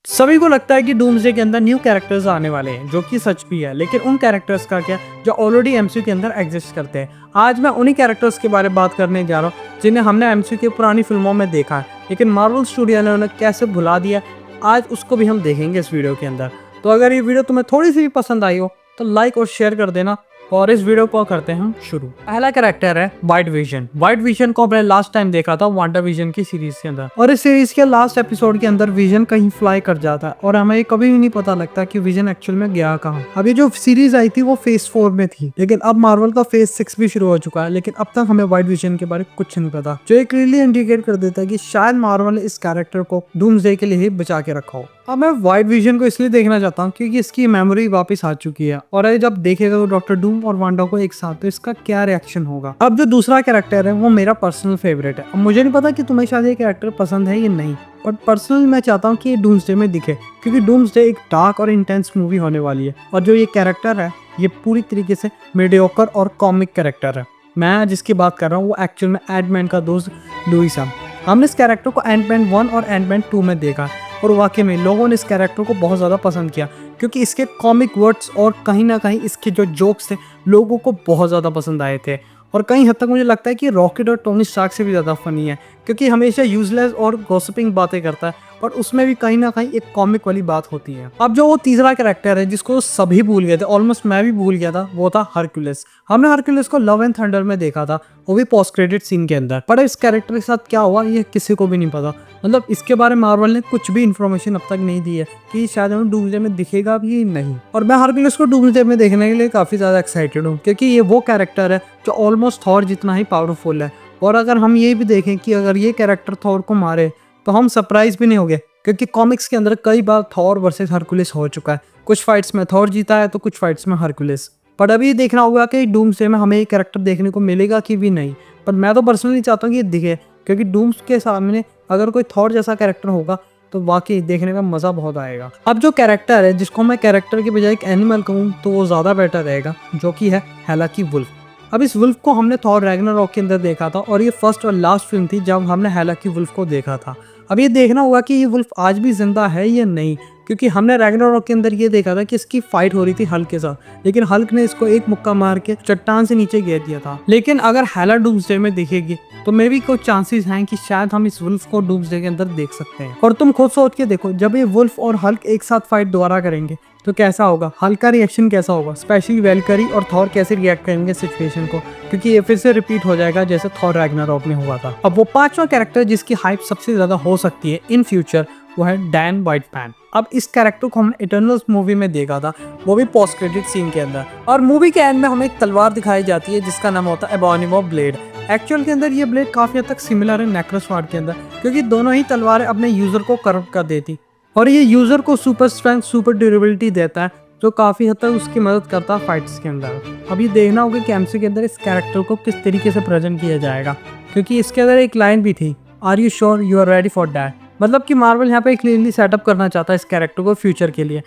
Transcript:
सभी को लगता है कि डूम्सडे के अंदर न्यू कैरेक्टर्स आने वाले हैं, जो कि सच भी है, लेकिन उन कैरेक्टर्स का क्या जो ऑलरेडी एमसीयू के अंदर एग्जिस्ट करते हैं। आज मैं उन्हीं कैरेक्टर्स के बारे में बात करने जा रहा हूँ जिन्हें हमने एमसीयू की पुरानी फिल्मों में देखा है, लेकिन मार्वल स्टूडियो ने उन्हें कैसे भुला दिया, आज उसको भी हम देखेंगे इस वीडियो के अंदर। तो अगर ये वीडियो तुम्हें थोड़ी सी भी पसंद आई हो तो लाइक और शेयर कर देना, और इस वीडियो को करते हैं हम शुरू। पहला कैरेक्टर है व्हाइट विजन। व्हाइट विजन को हमने लास्ट टाइम देखा था वांडा विजन की सीरीज के अंदर, और इस सीरीज के लास्ट एपिसोड के अंदर विजन कहीं फ्लाई कर जाता है और हमें कभी भी नहीं पता लगता कि विजन एक्चुअल में गया कहाँ। अभी जो सीरीज आई थी वो फेज 4 में थी, लेकिन अब मार्वल का फेज 6 भी शुरू हो चुका है, लेकिन अब तक हमें व्हाइट विजन के बारे में कुछ नहीं पता, जो एक क्लियरली इंडिकेट कर देता है कि शायद मार्वल ने इस कैरेक्टर को डूम्सडे के लिए ही बचा के रखा हो। अब मैं व्हाइट विजन को इसलिए देखना चाहता हूँ क्योंकि इसकी मेमोरी वापस आ चुकी है, और जब देखेगा तो डॉक्टर डूम और वांडा को एक साथ, तो इसका क्या रिएक्शन होगा। अब जो दूसरा कैरेक्टर है वो मेरा पर्सनल फेवरेट है। अब मुझे नहीं पता कि तुम्हें शायद ये कैरेक्टर पसंद है या नहीं, बट पर्सनली मैं चाहता हूँ कि ये डूम्सडे में दिखे, क्योंकि डूम्सडे एक डार्क और इंटेंस मूवी होने वाली है, और जो ये कैरेक्टर है ये पूरी तरीके से मीडियोकर और कॉमिक कैरेक्टर है। मैं जिसकी बात कर रहा हूँ वो एक्चुअल में एंटमैन का दोस्त लुइस है। हमने इस कैरेक्टर को एंटमैन 1 और एंटमैन 2 में देखा, और वाकई में लोगों ने इस कैरेक्टर को बहुत ज़्यादा पसंद किया, क्योंकि इसके कॉमिक वर्ड्स और कहीं ना कहीं इसके जो जोक्स थे लोगों को बहुत ज़्यादा पसंद आए थे, और कहीं हद तक मुझे लगता है कि रॉकेट और टोनी स्टार्क से भी ज़्यादा फनी है, क्योंकि हमेशा यूजलेस और गॉसिपिंग बातें करता है, पर उसमें भी कहीं ना कहीं एक कॉमिक वाली बात होती है। अब जो वो तीसरा कैरेक्टर है जिसको सभी भूल गए थे, ऑलमोस्ट मैं भी भूल गया था, वो था हरक्यूलिस। हमने हरक्यूलिस को लव एंड थंडर में देखा था, वो भी पोस्ट क्रेडिट सीन के अंदर, पर इस कैरेक्टर के साथ क्या हुआ ये किसी को भी नहीं पता। मतलब इसके बारे में मार्वल ने कुछ भी इन्फॉर्मेशन अब तक नहीं दी है कि शायद हमें डूम्सडे में दिखेगा भी नहीं, और मैं हरक्यूलिस को डूम्सडे में देखने के लिए काफ़ी ज़्यादा एक्साइटेड हूँ, क्योंकि ये वो कैरेक्टर है जो ऑलमोस्ट थॉर जितना ही पावरफुल है। और अगर हम ये भी देखें कि अगर ये कैरेक्टर थॉर को मारे तो हम सरप्राइज भी नहीं होंगे, क्योंकि कॉमिक्स के अंदर कई बार थॉर वर्सेस हरक्यूलिस हो चुका है। कुछ फाइट्स में थॉर जीता है तो कुछ फाइट्स में हरक्यूलिस। पर अभी देखना होगा कि डूम्सडे में हमें ये कैरेक्टर देखने को मिलेगा कि भी नहीं, पर मैं तो पर्सनली चाहता हूँ कि ये दिखे, क्योंकि डूम्स के सामने अगर कोई थॉर जैसा कैरेक्टर होगा तो वाकई देखने का मज़ा बहुत आएगा। अब जो कैरेक्टर है जिसको मैं कैरेक्टर के बजाय एक एनिमल कहूँ तो वो ज़्यादा बेटर रहेगा, जो कि है हेला की वुल्फ। अब इस वुल्फ को हमने थॉर रैग्नारॉक के अंदर देखा था, और ये फर्स्ट और लास्ट फिल्म थी जब हमने हेला की वुल्फ को देखा था। अब ये देखना होगा कि ये वुल्फ आज भी जिंदा है या नहीं, क्योंकि हमने रैग्नारॉक के अंदर ये देखा था कि इसकी फाइट हो रही थी हल्क के साथ, लेकिन हल्क ने इसको एक मुक्का मार के चट्टान से नीचे गिर दिया था। लेकिन अगर हेला डूम्सडे में दिखेगी तो मे भी कुछ चांसेस हैं कि शायद हम इस वुल्फ को डूम्सडे के अंदर देख सकते हैं। और तुम खुद सोच के देखो, जब ये वुल्फ और हल्क एक साथ फाइट दोबारा करेंगे तो कैसा होगा, हल्क का रिएक्शन कैसा होगा, स्पेशली वेलकरी और थॉर कैसे रिएक्ट करेंगे सिचुएशन को, क्योंकि ये फिर से रिपीट हो जाएगा जैसे थॉर रैग्नारॉक में हुआ था। अब वो पांचवा कैरेक्टर जिसकी हाइप सबसे ज्यादा हो सकती है इन फ्यूचर, वो है डैन वाइटमैन। अब इस कैरेक्टर को हमने इटर्नल्स मूवी में देखा था, वो भी पोस्ट क्रेडिट सीन के अंदर, और मूवी के एंड में हमें एक तलवार दिखाई जाती है जिसका नाम होता है एबोनिमो ब्लेड। एक्चुअल के अंदर ये ब्लेड काफी हद तक सिमिलर है नेक्रोस्वार्ड के अंदर, क्योंकि दोनों ही तलवारें अपने यूजर को करप्ट कर देती, और ये यूजर को सुपर स्ट्रेंथ सुपर ड्यूरेबिलिटी देता है, जो काफी हद तक उसकी मदद करता है फाइट्स के अंदर। अब ये देखना होगा कि एमसीयू के अंदर इस कैरेक्टर को किस तरीके से प्रेजेंट किया जाएगा, क्योंकि इसके अंदर एक लाइन भी थी, are you sure you are ready for that. मतलब कि मार्वल यहाँ पे क्लियरली सेटअप करना चाहता है इस कैरेक्टर को फ्यूचर के लिए।